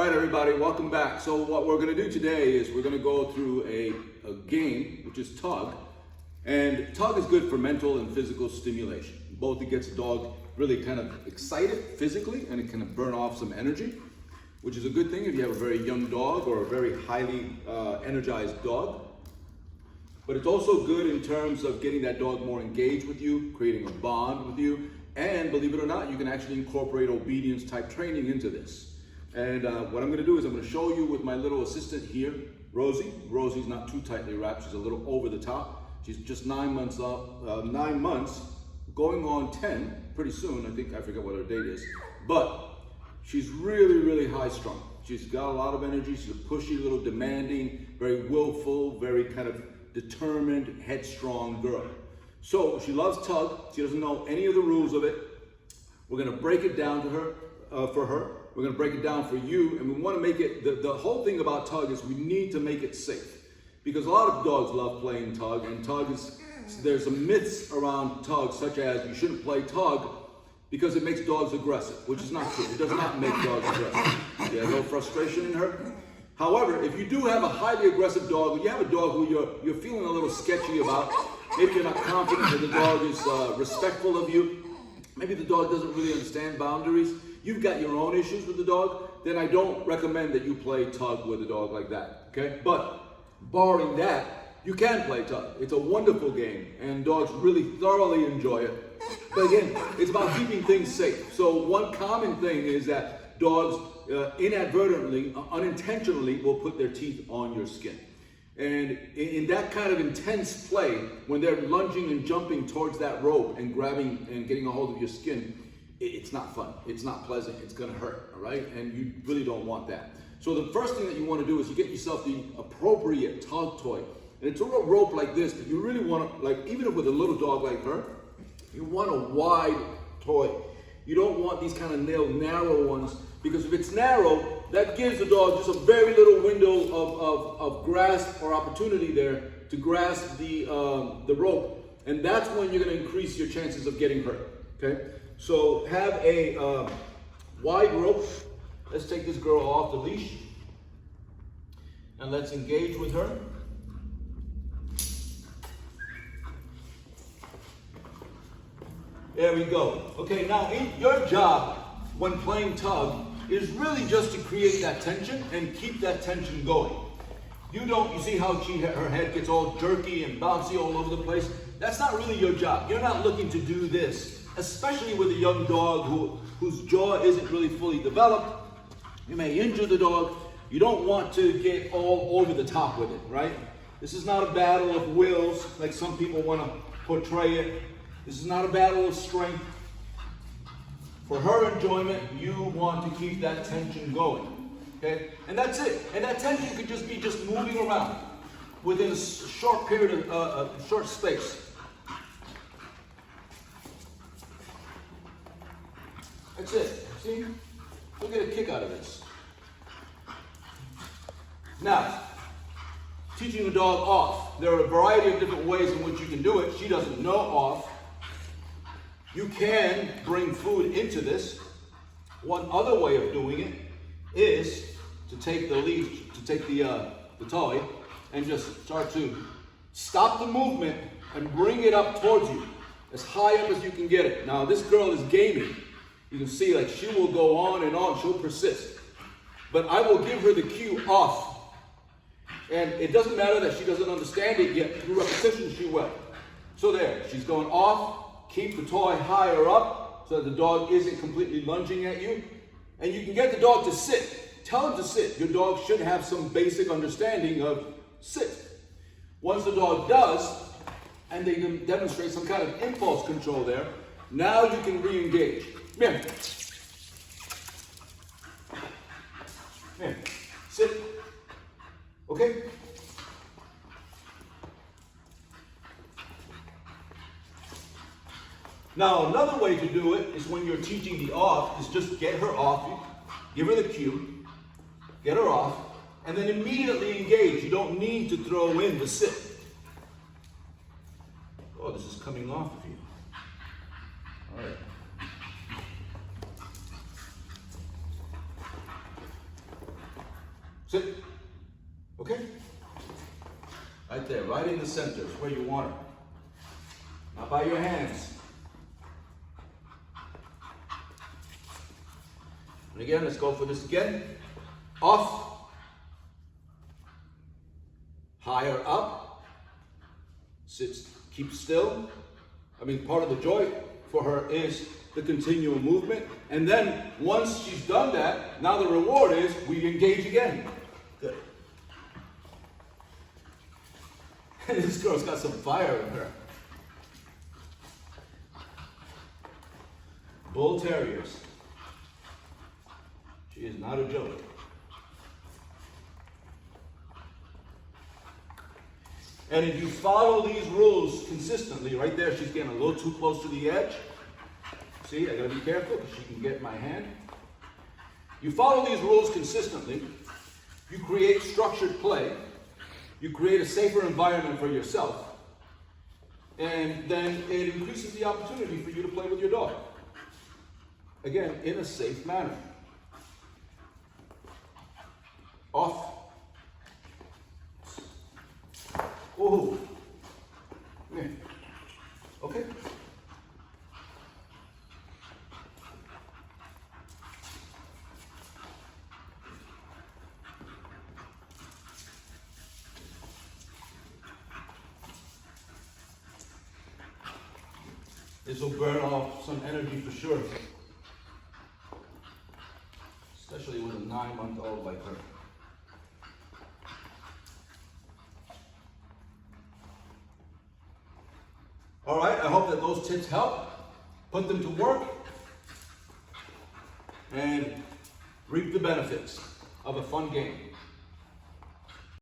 right, everybody, welcome back. So what we're going to do today is we're going to go through a game, which is tug. And tug is good for mental and physical stimulation. Both it gets a dog really kind of excited physically, and it can burn off some energy, which is a good thing if you have a very young dog or a very highly energized dog. But it's also good in terms of getting that dog more engaged with you, creating a bond with you, and believe it or not, you can actually incorporate obedience type training into this. And what I'm going to do is I'm going to show you with my little assistant here, Rosie. Rosie's not too tightly wrapped, she's a little over the top. She's just 9 months going on 10 pretty soon. I forget what her date is, but she's really, really high strung. She's got a lot of energy. She's a pushy, little demanding, very willful, very kind of determined, headstrong girl. So she loves tug. She doesn't know any of the rules of it. We're going to break it down to her, for her. We're going to break it down for you, and we want to make it, the whole thing about tug is we need to make it safe. Because a lot of dogs love playing tug, and tug is, there's some myths around tug, such as you shouldn't play tug because it makes dogs aggressive, which is not true. It does not make dogs aggressive. You have no frustration in her. However, if you do have a highly aggressive dog, or you have a dog who you're feeling a little sketchy about, maybe you're not confident that the dog is respectful of you, maybe the dog doesn't really understand boundaries, you've got your own issues with the dog, then I don't recommend that you play tug with a dog like that, okay? But barring that, you can play tug. It's a wonderful game, and dogs really thoroughly enjoy it. But again, it's about keeping things safe. So one common thing is that dogs inadvertently, unintentionally will put their teeth on your skin. And in that kind of intense play, when they're lunging and jumping towards that rope and grabbing and getting a hold of your skin, it's not fun. It's not pleasant. It's going to hurt, all right? And you really don't want that. So the first thing that you want to do is you get yourself the appropriate tug toy. And it's a rope like this, but you really want to, like, even with a little dog like her, you want a wide toy. You don't want these kind of narrow ones, because if it's narrow, that gives the dog just a very little window of grasp or opportunity there to grasp the rope. And that's when you're going to increase your chances of getting hurt, okay? So have a wide rope. Let's take this girl off the leash and let's engage with her. There we go. Okay, now your job when playing tug is really just to create that tension and keep that tension going. You see how her head gets all jerky and bouncy all over the place? That's not really your job. You're not looking to do this, especially with a young dog whose jaw isn't really fully developed. You may injure the dog. You don't want to get all over the top with it, right? This is not a battle of wills like some people want to portray it. This is not a battle of strength. For her enjoyment, you want to keep that tension going, okay? And that's it. And that tension could just be moving around within a short period of short space. That's it. See? You'll get a kick out of this. Now, teaching a dog off. There are a variety of different ways in which you can do it. She doesn't know off. You can bring food into this. One other way of doing it is to take the leash, to take the toy, and just start to stop the movement and bring it up towards you, as high up as you can get it. Now, this girl is gaming. You can see, like, she will go on and on. She'll persist. But I will give her the cue off. And it doesn't matter that she doesn't understand it yet. Through repetition, she will. So there, she's going off. Keep the toy higher up so that the dog isn't completely lunging at you. And you can get the dog to sit. Tell him to sit. Your dog should have some basic understanding of sit. Once the dog does, and they can demonstrate some kind of impulse control there, now you can re-engage. Come here. Come here. Sit. Okay? Now, another way to do it is when you're teaching the off, is just get her off, give her the cue, get her off, and then immediately engage. You don't need to throw in the sit. Oh, this is coming off of you. All right. Sit. Okay? Right there, right in the center is where you want her. Not by your hands. And again, let's go for this again. Off. Higher up. Sit, keep still. I mean, part of the joy for her is the continual movement. And then once she's done that, now the reward is we engage again. Good. And this girl's got some fire in her. Bull Terriers. She is not a joke. And if you follow these rules consistently, right there, she's getting a little too close to the edge. See, I gotta be careful because she can get my hand. You follow these rules consistently, you create structured play, you create a safer environment for yourself, and then it increases the opportunity for you to play with your dog. Again, in a safe manner. Off. Oh. Yeah. Okay. This will burn off some energy for sure. Especially with a 9-month-old like her. All right, I hope that those tips help. Put them to work and reap the benefits of a fun game.